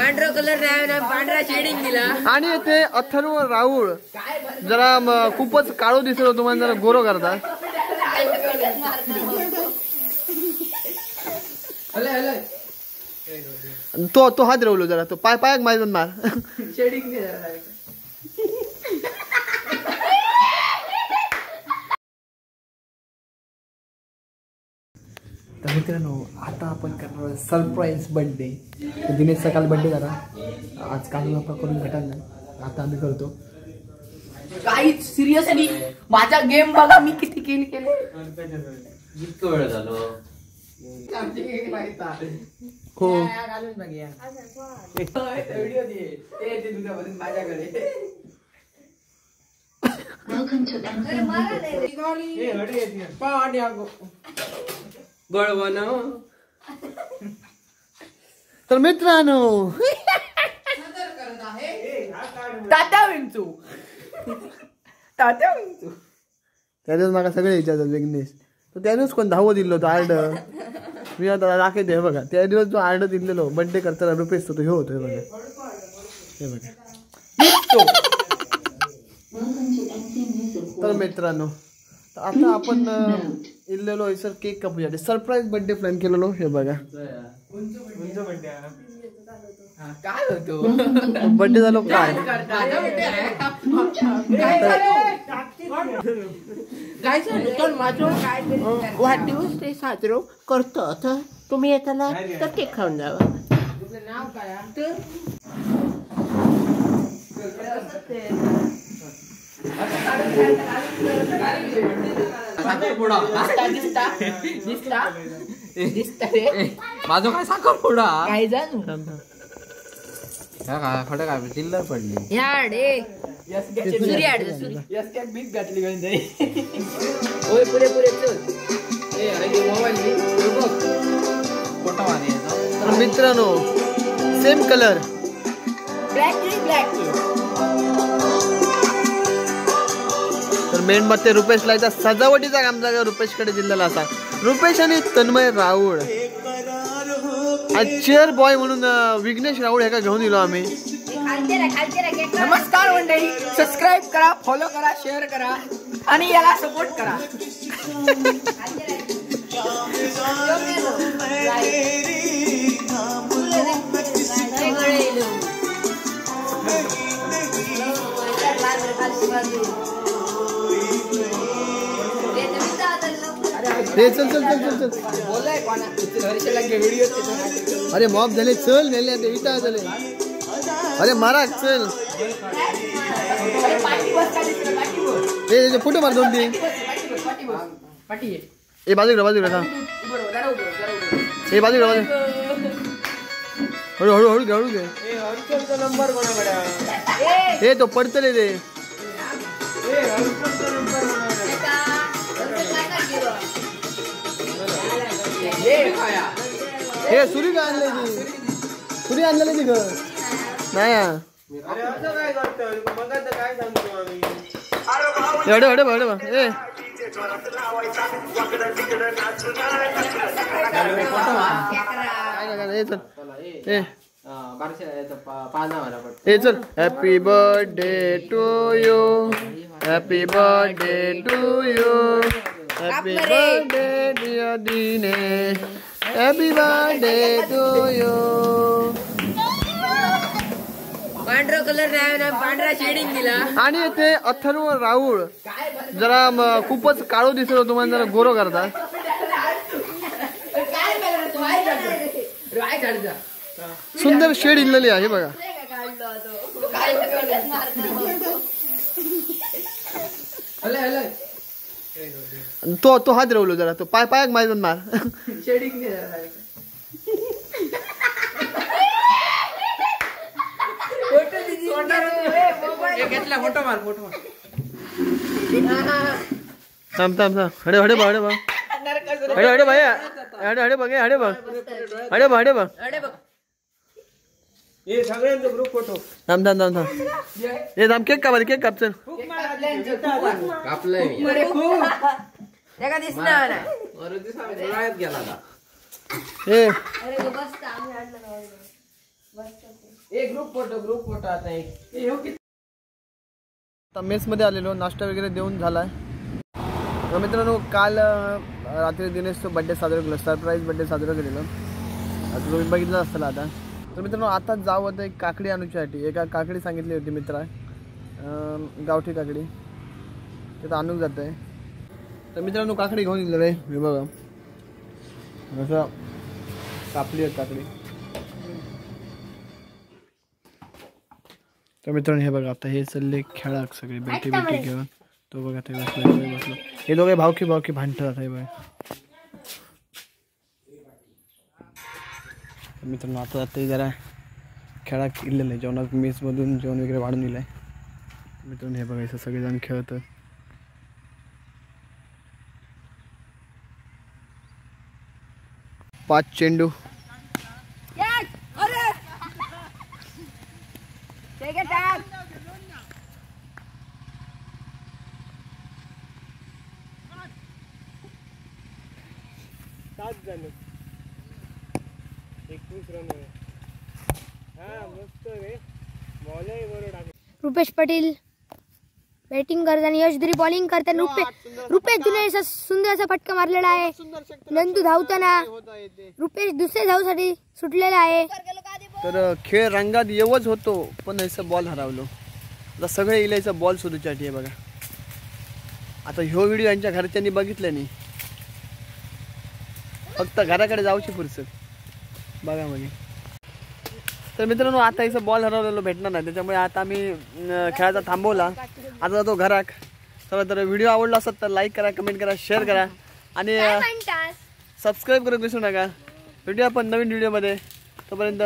पांढरा कलर नाही, पांढरा शेडिंग दिला. आणि ते अथर्व राऊळ जरा खूपच काळो दिसत होतो, म्हणजे जरा गोरो करता. तो हात रवलो जरा, तो पायाक मारून मार. शेडिंग दे जरा. तर मित्रांनो, आता आपण करणार सरप्राईज बर्थडे. दिनेश सकाळ बर्थडे झाला, आज काल आपण करून भेटायला नाही, आता आम्ही करतो. काही सिरियसली माझा गेम बघा मी किती किल केले. इतकं वेळ झालो. हो व्हिडिओ दे माझ्याकडे. गळवण. तर मित्रांनो, तात्या विंचू त्यानेच मला सगळे विचारतात विघ्नेश, तर त्यानेच कोण 10 दिलो होतो आर्ड. मी आता दाखवते, हे बघा त्या दिवस जो आर्ड दिलेलो बर्थडे करताना रुपेश तो हे होतो. हे बघा, हे बघा. तर मित्रांनो, आता आपण इल्लेलो सर केक कापूसाठी सरप्राईज बर्थडे प्लॅन केलेलो. हे बघा, काय होतो बर्थडे झालो काय. माझं वाढदिवस ते साजरो करतो, तर तुम्ही येताना तर केक खाऊन जावा. नाव काय माझं काय साखरपुडा काय जाणू खडं काय चिल्लर पडली. पुरे मित्रांनो, सेम कलर ब्लॅक. तर मेन मध्ये रुपेश लायचा सजावटीचा काम जागा रुपेशकडे दिलेला असा. रुपेश आणि तन्मय राऊळ चेअर बॉय म्हणून विघ्नेश राऊळ ह्याका घेऊन दिलो आम्ही. नमस्कार मंडळी, सबस्क्राईब करा, फॉलो करा, शेअर करा आणि याला सपोर्ट करा. चल चल चल चल चल. अरे मॉब झाले, चल नेले विटा झाले. अरे मारा चल. फोटो मार 2-3. ए बाजूला थांब. ए बाजूला हळू घे. नंबर हे तो पडतले ते. हे सुरी का आणलेली ती घर नाही. ए चल. Happy birthday to you, happy birthday to you, happy birthday dear Dinesh, happy birthday to you. पांढरा कलर नाही, पांढरा शेडिंग दिला. आणि ते अथर्व राऊळ जरा खूपच काळो दिसत होतो, म्हणजे जरा गोरो करता. सुंदर शेड इल्लेली आहे बघा. तो हात रवलो जरा, तो पायाक मारून मार. शेडिंग दे जरा. फोटो मार. थांब हडे ग्रुप फोटो. थांब केक काप चल. एक ग्रुप फोटो आता एक मेस मध्ये आलेलो, नाश्ता वगैरे देऊन झालाय. तर मित्रांनो काल रात्री दिनेशचा बड्डे साजरा केला, सरप्राईज बड्डे साजरा केलेला. आता तुम्ही बघितलं असतं आता. तर मित्रांनो आता जाऊ आता एक काकडी आणूच्यासाठी. एका काकडी सांगितली होती मित्रा, गावठी काकडी, तिथं आणून जात आहे. तर मित्रांनो काकडी घेऊन गेलेलं आहे. हे बघा असं कापली आहे काकडी. तर मित्रांनो हे बघा आता हे चालले खेळा सगळे बेटी घेऊन. तो बघा ते बसलो. हे दोघे भावकी भांडतात. हे बघा मित्रांनो आता ते जरा खेळा केलेलं आहे. जेवणात मेसमधून जेवण वगैरे वाढून दिलं आहे. मित्रांनो हे बघायचं सगळेजण खेळत. 5 चेंडू. रुपेश पाटील बॅटिंग करताना, यशधरी बॉलिंग करताना, रुपेश जुने सुंदर असा फटका मारलेला आहे. नंदू धावताना रुपेश दुसऱ्या धावसाठी सुटलेला आहे. तर खेळ रंगात येवच होतो पण याचा बॉल हरवलो. आता सगळे इलायचा बॉल शोधूसाठी आहे बघा. आता ह्यो व्हिडिओ यांच्या घरच्यांनी बघितला नाही, फक्त घराकडे जाऊची फुरसत बघा म्हणजे. तर मित्रांनो आता याचा बॉल हरवलेलो भेटणार नाही, त्याच्यामुळे आता आम्ही खेळायचा थांबवला. आता जातो घराक. चला तर व्हिडिओ आवडला असेल तर लाईक करा, कमेंट करा, शेअर करा आणि सबस्क्राईब करून विसरू नका. भेटूया आपण नवीन व्हिडिओमध्ये. तोपर्यंत